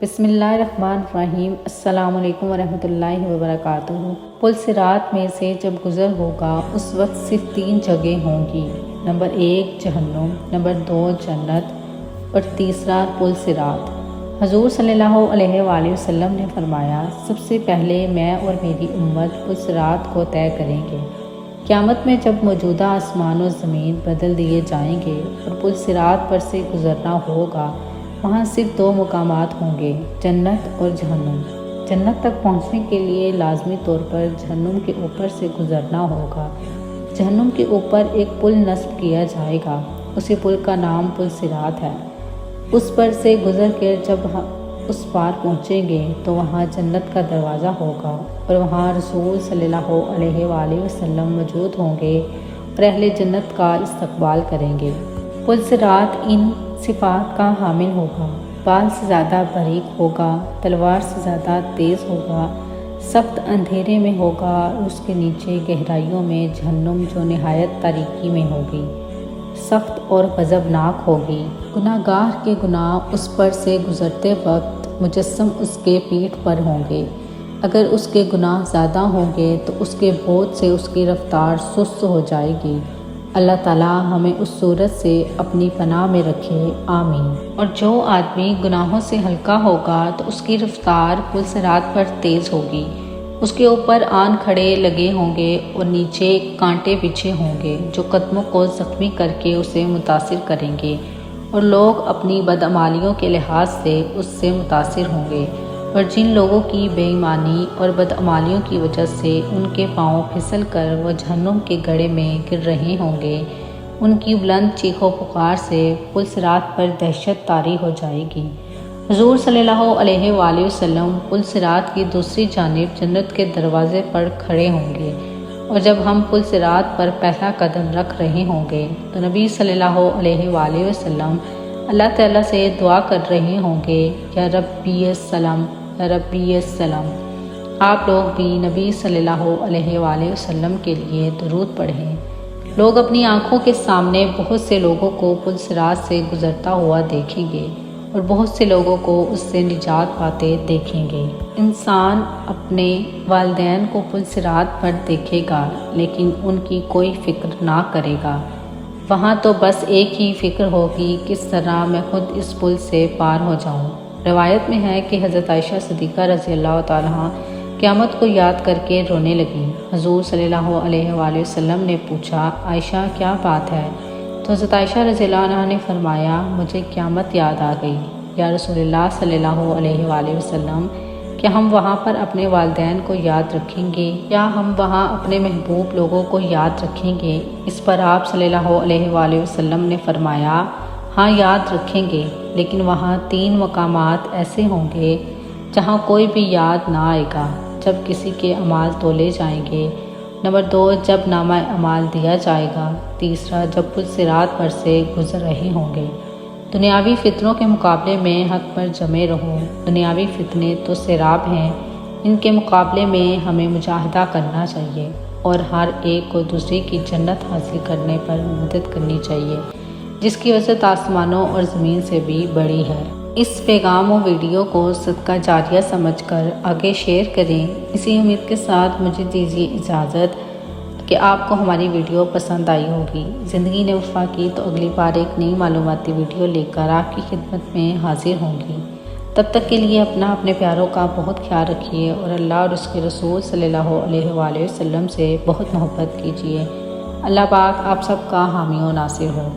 بسم اللہ الرحمن الرحیم۔ السلام علیکم ورحمۃ اللہ وبرکاتہ۔ پل صراط میں سے جب گزر ہوگا اس وقت صرف 3 جگہیں ہوں گی۔ نمبر 1 جہنم، نمبر 2 جنت اور تیسرا پل صراط۔ حضور صلی اللہ علیہ وآلہ وسلم نے فرمایا، سب سے پہلے میں اور میری امت پل صراط کو طے کریں گے۔ قیامت میں جب موجودہ آسمان و زمین بدل دیے جائیں گے اور پل صراط پر سے گزرنا ہوگا، وہاں صرف 2 مقامات ہوں گے، جنت اور جہنم۔ جنت تک پہنچنے کے لیے لازمی طور پر جہنم کے اوپر سے گزرنا ہوگا۔ جہنم کے اوپر ایک پل نصب کیا جائے گا، اسی پل کا نام پل صراط ہے۔ اس پر سے گزر کر جب اس پار پہنچیں گے تو وہاں جنت کا دروازہ ہوگا اور وہاں رسول صلی اللہ علیہ وآلہ وسلم موجود ہوں گے اور اہل جنت کا استقبال کریں گے۔ پل صراط ان صفات کا حامل ہوگا: بال سے زیادہ باریک ہوگا، تلوار سے زیادہ تیز ہوگا، سخت اندھیرے میں ہوگا اور اس کے نیچے گہرائیوں میں جہنم جو نہایت تاریکی میں ہوگی، سخت اور غضبناک ہوگی۔ گناہ گار کے گناہ اس پر سے گزرتے وقت مجسم اس کے پیٹھ پر ہوں گے۔ اگر اس کے گناہ زیادہ ہوں گے تو اس کے بوجھ سے اس کی رفتار سست ہو جائے گی۔ اللہ تعالیٰ ہمیں اس صورت سے اپنی پناہ میں رکھے، آمین۔ اور جو آدمی گناہوں سے ہلکا ہوگا تو اس کی رفتار پل صراط پر تیز ہوگی۔ اس کے اوپر آن کھڑے لگے ہوں گے اور نیچے کانٹے بچھے ہوں گے جو قدموں کو زخمی کر کے اسے متاثر کریں گے، اور لوگ اپنی بدعمالیوں کے لحاظ سے اس سے متاثر ہوں گے۔ اور جن لوگوں کی بے ایمانی اور بدعمالیوں کی وجہ سے ان کے پاؤں پھسل کر وہ جہنم کے گڑھے میں گر رہے ہوں گے، ان کی بلند چیخ و پکار سے پل صراط پر دہشت طاری ہو جائے گی۔ حضور صلی اللہ علیہ وآلہ وسلم پل صراط کی دوسری جانب جنت کے دروازے پر کھڑے ہوں گے، اور جب ہم پل صراط پر پہلا قدم رکھ رہے ہوں گے تو نبی صلی اللہ علیہ وآلہ وسلم اللہ تعالیٰ سے دعا کر رہے ہوں گے، یا ربی السلام، یا ربی السلام۔ آپ لوگ بھی نبی صلی اللہ علیہ وآلہ وسلم کے لیے درود پڑھیں۔ لوگ اپنی آنکھوں کے سامنے بہت سے لوگوں کو پل صراط سے گزرتا ہوا دیکھیں گے اور بہت سے لوگوں کو اس سے نجات پاتے دیکھیں گے۔ انسان اپنے والدین کو پل صراط پر دیکھے گا لیکن ان کی کوئی فکر نہ کرے گا۔ وہاں تو بس ایک ہی فکر ہوگی، کس طرح میں خود اس پل سے پار ہو جاؤں۔ روایت میں ہے کہ حضرت عائشہ صدیقہ رضی اللہ تعالیٰ قیامت کو یاد کر کے رونے لگیں۔ حضور صلی اللہ علیہ وآلہ وسلم نے پوچھا، عائشہ کیا بات ہے؟ تو حضرت عائشہ رضی اللہ عنہا نے فرمایا، مجھے قیامت یاد آ گئی۔ یا رسول اللہ صلی اللہ علیہ وآلہ وسلم، کیا ہم وہاں پر اپنے والدین کو یاد رکھیں گے یا ہم وہاں اپنے محبوب لوگوں کو یاد رکھیں گے؟ اس پر آپ صلی اللہ علیہ وآلہ وسلم نے فرمایا، ہاں یاد رکھیں گے، لیکن وہاں 3 مقامات ایسے ہوں گے جہاں کوئی بھی یاد نہ آئے گا۔ جب کسی کے اعمال تولے جائیں گے، نمبر 2 جب نامہ اعمال دیا جائے گا، تیسرا جب پل صراط پر سے گزر رہے ہوں گے۔ دنیاوی فتنوں کے مقابلے میں حق پر جمے رہو۔ دنیاوی فتنے تو سیراب ہیں، ان کے مقابلے میں ہمیں مجاہدہ کرنا چاہیے اور ہر ایک کو دوسرے کی جنت حاصل کرنے پر مدد کرنی چاہیے، جس کی وجہ آسمانوں اور زمین سے بھی بڑی ہے۔ اس پیغام و ویڈیو کو صدقہ جاریہ سمجھ کر آگے شیئر کریں۔ اسی امید کے ساتھ مجھے دیجیے اجازت کہ آپ کو ہماری ویڈیو پسند آئی ہوگی۔ زندگی نے وفا کی تو اگلی بار ایک نئی معلوماتی ویڈیو لے کر آپ کی خدمت میں حاضر ہوں گی۔ تب تک کے لیے اپنے پیاروں کا بہت خیال رکھیے اور اللہ اور اس کے رسول صلی اللہ علیہ وآلہ وسلم سے بہت محبت کیجیے۔ اللہ پاک آپ سب کا حامی و ناصر ہو۔